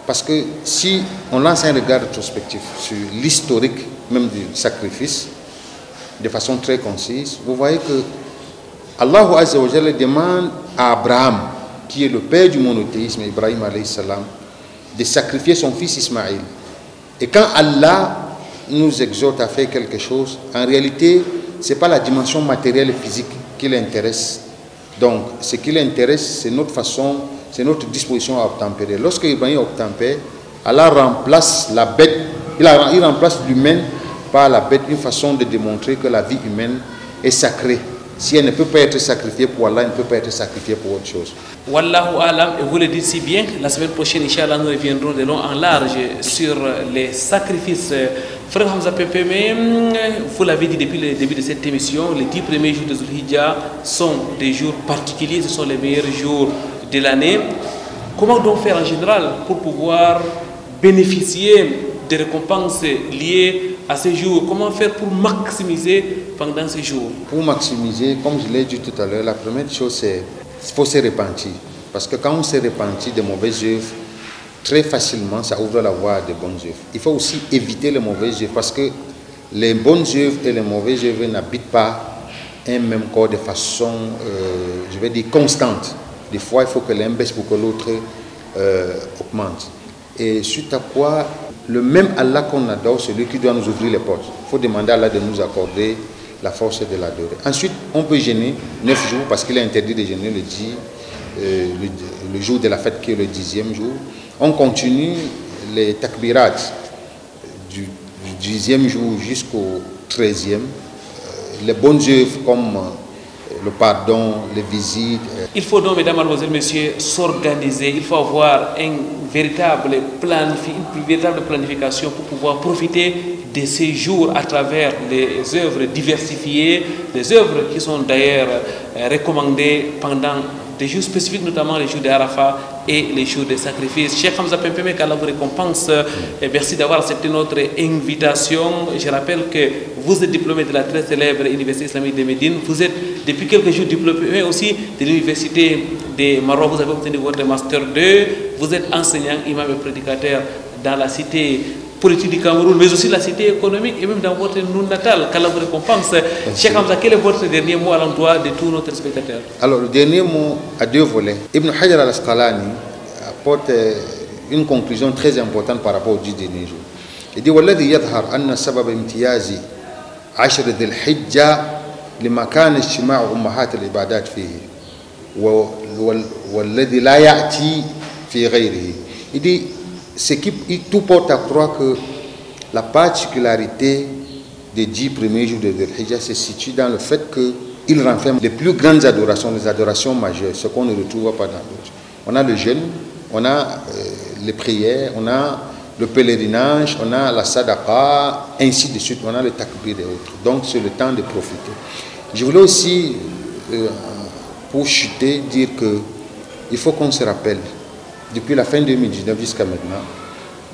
Parce que si on lance un regard rétrospectif sur l'historique même du sacrifice, de façon très concise, vous voyez que Allah Azza wa Jalla demande à Abraham, qui est le père du monothéisme, Ibrahim alayhi salam, de sacrifier son fils Ismaïl. Et quand Allah nous exhorte à faire quelque chose, en réalité, ce n'est pas la dimension matérielle et physique qui l'intéresse. Donc, ce qui l'intéresse, c'est notre façon, c'est notre disposition à obtempérer. Lorsque Ibrahim obtempère, Allah remplace la bête, il remplace l'humain par la bête, une façon de démontrer que la vie humaine est sacrée. Si elle ne peut pas être sacrifiée pour Allah, elle ne peut pas être sacrifiée pour autre chose. Wallahu alam, et vous le dites si bien, la semaine prochaine, Inch'Allah, nous reviendrons de long en large sur les sacrifices. Frère Hamza Pempeme, vous l'avez dit depuis le début de cette émission, les 10 premiers jours de Zulhijjah sont des jours particuliers, ce sont les meilleurs jours de l'année. Comment donc faire en général pour pouvoir bénéficier des récompenses liées à ces jours? Comment faire pour maximiser pendant ces jours? Pour maximiser, comme je l'ai dit tout à l'heure, la première chose, c'est qu'il faut se repentir. Parce que quand on se repentit de mauvaises œuvres, très facilement, ça ouvre la voie à de bonnes œuvres. Il faut aussi éviter les mauvaises œuvres parce que les bonnes œuvres et les mauvaises œuvres n'habitent pas un même corps de façon, je vais dire, constante. Des fois, il faut que l'un baisse pour que l'autre augmente. Et suite à quoi, le même Allah qu'on adore, c'est lui qui doit nous ouvrir les portes. Il faut demander à Allah de nous accorder la force de l'adorer. Ensuite, on peut jeûner 9 jours parce qu'il est interdit de jeûner le jour de la fête qui est le 10e jour. On continue les takbirat du 10e jour jusqu'au 13e. Les bonnes œuvres comme le pardon, les visites. Il faut donc, mesdames, mademoiselles, messieurs, s'organiser. Il faut avoir une véritable planification pour pouvoir profiter de ces jours à travers les œuvres diversifiées, des œuvres qui sont d'ailleurs recommandées pendant des jours spécifiques, notamment les jours d'Arafat et les jours de sacrifice. Cheikh Hamza Pempeme, qu'Allah vous récompense. Et merci d'avoir accepté notre invitation. Je rappelle que vous êtes diplômé de la très célèbre Université islamique de Médine. Vous êtes depuis quelques jours diplômé aussi de l'Université de Maroc. Vous avez obtenu votre Master 2. Vous êtes enseignant, imam et prédicateur dans la cité politique du Cameroun, mais aussi la cité économique et même dans votre nom natal. Qu'Allah vous récompense. Cheikh Hamza, quel est votre dernier mot à l'endroit de tous nos téléspectateurs? Alors, le dernier mot à 2 volets. Ibn Hajar al-Asqalani apporte une conclusion très importante par rapport aux 10 derniers jours. Il dit والذي يظهر أن سبب امتياز عشر ذي الحجة لمكان اجتماع أمهات العبادات فيه والذي لا يأتي في غيره. Il dit tout porte à croire que la particularité des 10 premiers jours de Dhul Hijjah se situe dans le fait qu'il renferme les plus grandes adorations, les adorations majeures, ce qu'on ne retrouve pas dans d'autres. On a le jeûne, on a les prières, on a le pèlerinage, on a la sadaqa, ainsi de suite, on a le takbir et autres. Donc c'est le temps de profiter. Je voulais aussi, pour chuter, dire qu'il faut qu'on se rappelle, depuis la fin 2019 jusqu'à maintenant,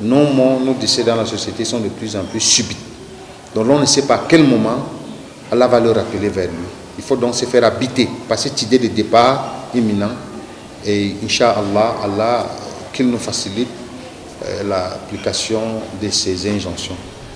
nos morts, nos décès dans la société sont de plus en plus subites. Donc on ne sait pas à quel moment Allah va le rappeler vers lui. Il faut donc se faire habiter par cette idée de départ imminent. Et Inch'Allah, Allah, qu'il nous facilite l'application de ces injonctions.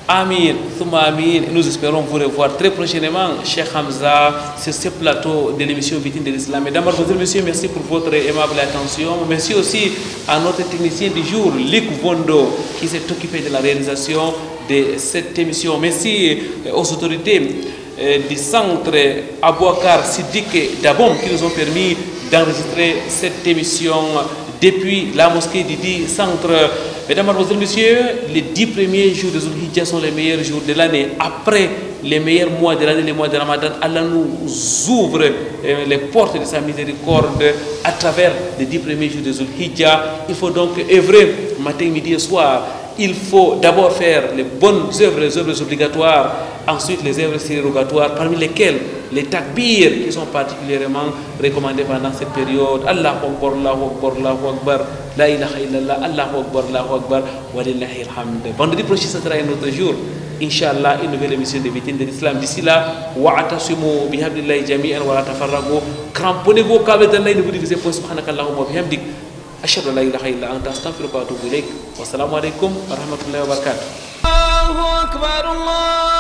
Amin, Thumma Amin. Nous espérons vous revoir très prochainement, Cheikh Hamza, sur ce plateau de l'émission Vitrine de l'Islam. Mesdames, mademoiselles, messieurs, merci pour votre aimable attention. Merci aussi à notre technicien du jour, Lick Vondo, qui s'est occupé de la réalisation de cette émission. Merci aux autorités du centre Abouakar Siddique d'Abom qui nous ont permis d'enregistrer cette émission depuis la mosquée du centre. Mesdames, mademoiselles, messieurs, les 10 premiers jours de Zulhijjah sont les meilleurs jours de l'année. Après les meilleurs mois de l'année, les mois de Ramadan, Allah nous ouvre les portes de sa miséricorde à travers les 10 premiers jours de Zulhijjah. Il faut donc œuvrer matin, midi et soir. Il faut d'abord faire les bonnes œuvres, les œuvres obligatoires, ensuite les œuvres surrogatoires, parmi lesquelles les takbir qui sont particulièrement recommandés pendant cette période. Allahu Akbar, Allahu Akbar, Allahu Akbar, La ilaha illallah, Allahu Akbar, Allahu Akbar, wa lillahi alhamd. Vendredi prochain, ce sera un autre jour. Inch'Allah, une nouvelle émission des vitrines de l'islam. D'ici là, wa'atasimu bihablillahi jami'an wa la tafarraqu. Cramponnez vos câbles d'Allah et ne vous divisez pas. Subhanakallahumma wa bihamdik. أشهد أن لا إله إلا أنت أستغفرك وأتوب إليك والسلام عليكم ورحمة الله وبركاته. الله أكبر الله